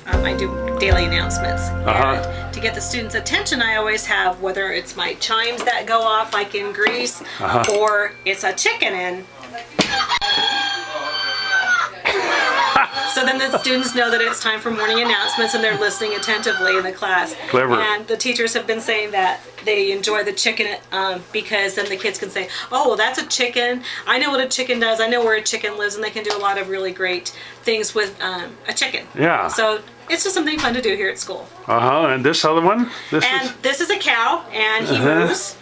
I do daily announcements. And to get the students' attention, I always have, whether it's my chimes that go off like in Greece, or it's a chicken in. So then the students know that it's time for morning announcements and they're listening attentively in the class. Clever. And the teachers have been saying that they enjoy the chicken because then the kids can say, oh, well, that's a chicken. I know what a chicken does. I know where a chicken lives, and they can do a lot of really great things with a chicken. Yeah. So it's just something fun to do here at school. And this other one? This is a cow, and he moves.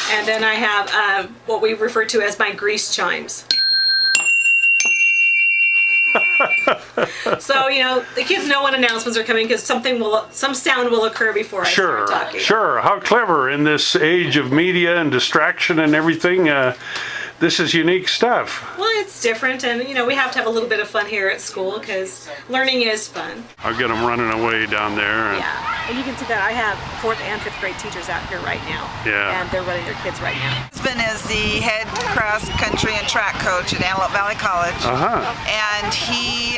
And then I have what we refer to as my grease chimes. So, you know, the kids know when announcements are coming because some sound will occur before I start talking. Sure. How clever in this age of media and distraction and everything. This is unique stuff. Well, it's different, and you know, we have to have a little bit of fun here at school because learning is fun. I'll get them running away down there. Yeah, and you can see that I have 4th and 5th grade teachers out here right now. Yeah. And they're running their kids right now. My husband is the head cross country and track coach at Antelope Valley College. And he,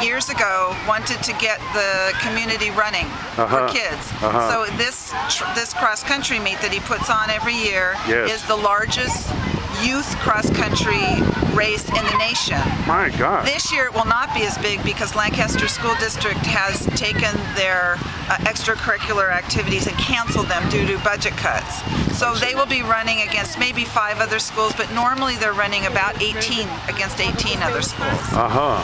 years ago, wanted to get the community running for kids. So this cross country meet that he puts on every year is the largest youth cross-country race in the nation. My God. This year it will not be as big because Lancaster School District has taken their extracurricular activities and canceled them due to budget cuts. So they will be running against maybe 5 other schools, but normally they're running about 18 against 18 other schools.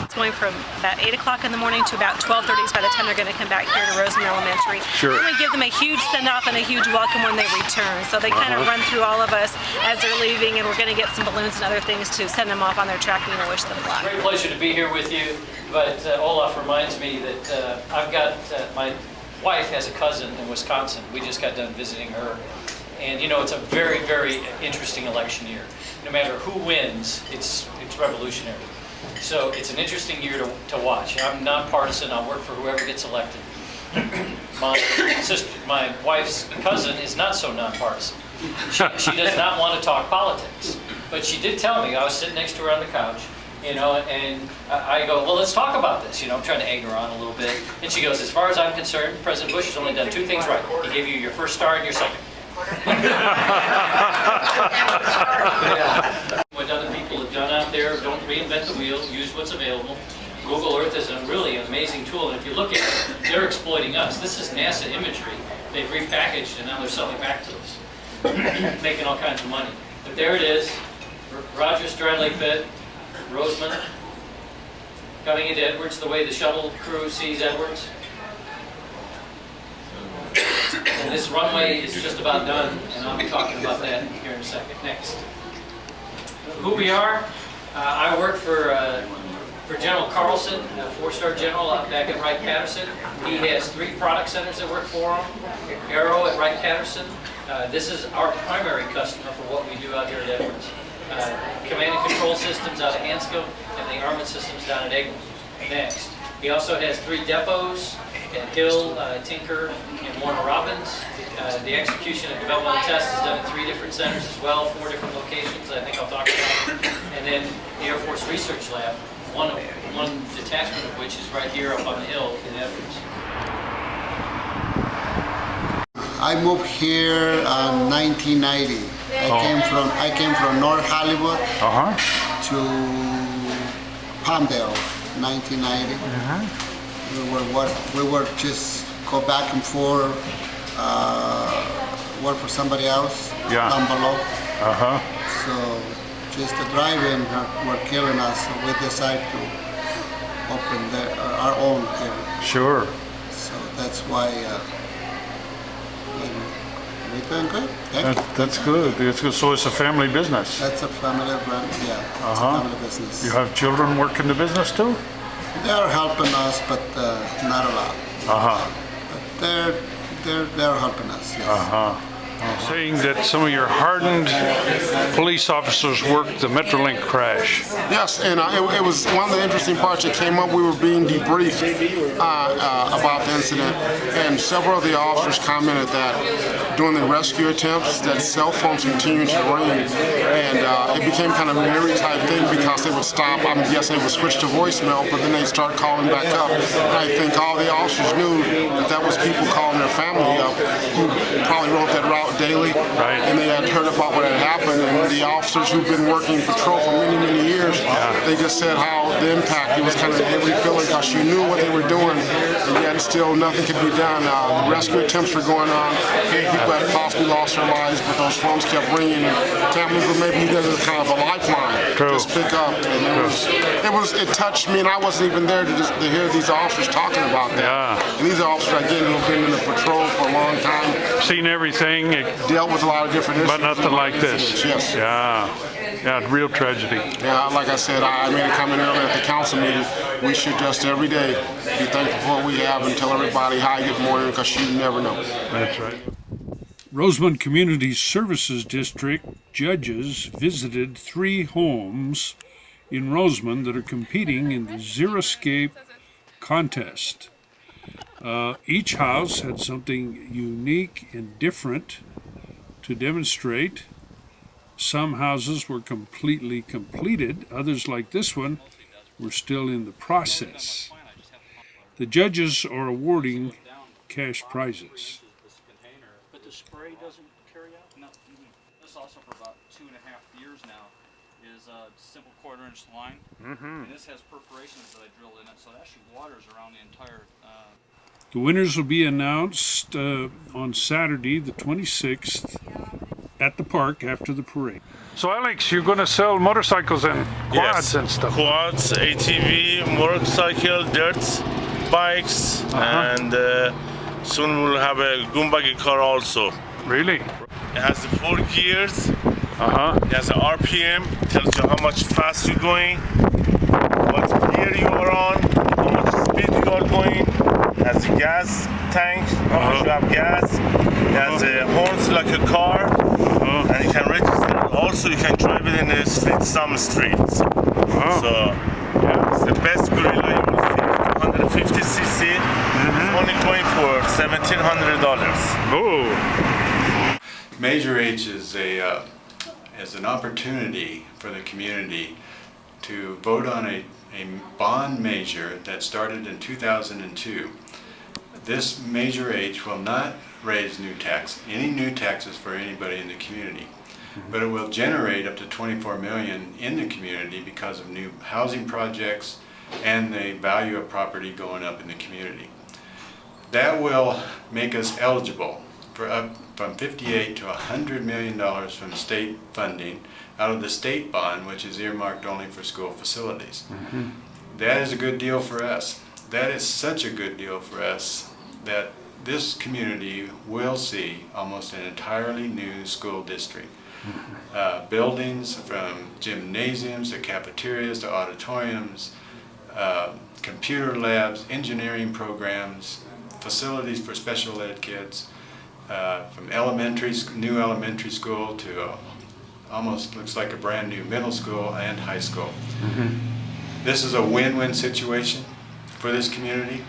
It's going from about 8 o'clock in the morning to about 12:30 by the time they're going to come back here to Rosamond Elementary. Sure. And we give them a huge send-off and a huge welcome when they return. So they kind of run through all of us as they're leaving, and we're going to get some balloons and other things to send them off on their tracking and wish them luck. Great pleasure to be here with you, but Olaf reminds me that I've got, my wife has a cousin in Wisconsin. We just got done visiting her. And you know, it's a very, very interesting election year. No matter who wins, it's revolutionary. So it's an interesting year to watch. I'm nonpartisan. I'll work for whoever gets elected. My wife's cousin is not so nonpartisan. She does not want to talk politics. But she did tell me, I was sitting next to her on the couch, you know, and I go, well, let's talk about this. You know, I'm trying to egg her on a little bit. And she goes, as far as I'm concerned, President Bush has only done 2 things right. He gave you your first star and your second. What other people have done out there, don't reinvent the wheel, use what's available. Google Earth is a really amazing tool, and if you look at it, they're exploiting us. This is NASA imagery. They've repackaged and now they're selling back to us, making all kinds of money. But there it is, Rogers Dry Lake Bed, Rosamond, coming into Edwards the way the shuttle crew sees Edwards. And this runway is just about done, and I'll be talking about that here in a second. Next. Who we are, I work for General Carlson, a 4-star general out back at Wright-Patterson. He has 3 product centers that work for him. Arrow at Wright-Patterson. This is our primary customer for what we do out here at Edwards. Command and control systems out of Hanscom, and the armament systems down at Eichhorn. Next. He also has 3 depots at Hill, Tinker, and Warner Robins. The execution of developmental tests is done at 3 different centers as well, 4 different locations I think I'll talk about. And then the Air Force Research Lab, one detachment of which is right here up on the hill in Edwards. I moved here in 1990. I came from North Hollywood to Palmdale, 1990. We were just go back and forth, work for somebody else down below. So just the driving were killing us, so we decided to open our own here. Sure. So that's why we're doing good. That's good. So it's a family business. That's a family brand, yeah. It's a family business. You have children working the business too? They are helping us, but not a lot. But they're helping us. Yes. saying that some of your hardened police officers worked the Metrolink crash. Yes, and it was one of the interesting parts that came up. We were being debriefed about the incident, and several of the officers commented that during the rescue attempts that cell phones continued to ring, and it became kind of an eerie type thing because they would stop. I'm guessing they would switch to voicemail, but then they'd start calling back up. And I think all the officers knew that was people calling their family up who probably wrote that route daily, right. And they had heard about what had happened, and the officers who've been working patrol for many, many years, they just said how the impact, it was kind of an eerie feeling because you knew what they were doing, and yet still nothing could be done. The rescue attempts were going on, people had possibly lost their lives, but those phones kept ringing, and families were maybe using it as kind of a lifeline. True. Just pick up, and it touched me, and I wasn't even there to hear these officers talking about that. Yeah. And these are officers, again, who've been in the patrol for a long time, Seen everything, dealt with a lot of different issues. but nothing like this. Yes. Yeah, real tragedy. Yeah, like I said, I made a comment earlier at the council meeting. We should just every day be thankful for what we have and tell everybody hi, good morning, because you never know. That's right. Rosamond Community Services District judges visited 3 homes in Rosamond that are competing in the Xeriscape contest. Each house had something unique and different to demonstrate. Some houses were completely completed. Others, like this one, were still in the process. The judges are awarding cash prizes. But the spray doesn't carry out? No. This also for about 2.5 years now is a simple 1/4-inch line. And this has perforations that I drilled in it, so it actually waters around the entire... The winners will be announced on Saturday, the 26th, at the park after the parade. So Alex, you're going to sell motorcycles and quads and stuff. Quads, ATV, motorcycle, dirts, bikes, and soon we'll have a Goombuggy car also. Really? It has the 4 gears. It has an RPM, tells you how much fast you're going, what gear you are on, how much speed you are going. It has a gas tank, how much you have gas. It has horns like a car, and you can register. Also, you can drive it in some streets. So, it's the best gorilla you will see. 150cc. It's only going for $1,700. Oh. Major H is an opportunity for the community to vote on a bond measure that started in 2002. This Major H will not raise any new taxes for anybody in the community, but it will generate up to $24 million in the community because of new housing projects and the value of property going up in the community. That will make us eligible for up from $58 to $100 million from state funding out of the state bond, which is earmarked only for school facilities. That is a good deal for us. That is such a good deal for us that this community will see almost an entirely new school district. Buildings from gymnasiums to cafeterias to auditoriums, computer labs, engineering programs, facilities for special ed kids, from new elementary school to almost looks like a brand new middle school and high school. This is a win-win situation for this community,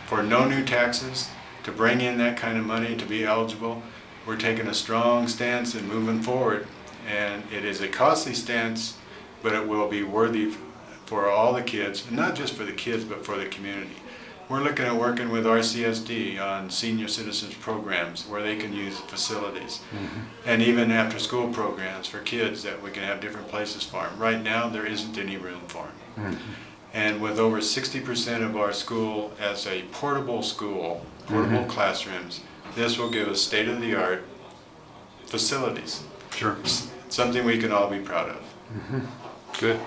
for no new taxes, to bring in that kind of money, to be eligible. We're taking a strong stance and moving forward, and it is a costly stance, but it will be worthy for all the kids, and not just for the kids, but for the community. We're looking at working with RCSD on senior citizens programs where they can use facilities, and even after school programs for kids that we can have different places for them. Right now there isn't any room for them. And with over 60% of our school as a portable school, portable classrooms, this will give us state-of-the-art facilities. Sure. Something we can all be proud of. Good.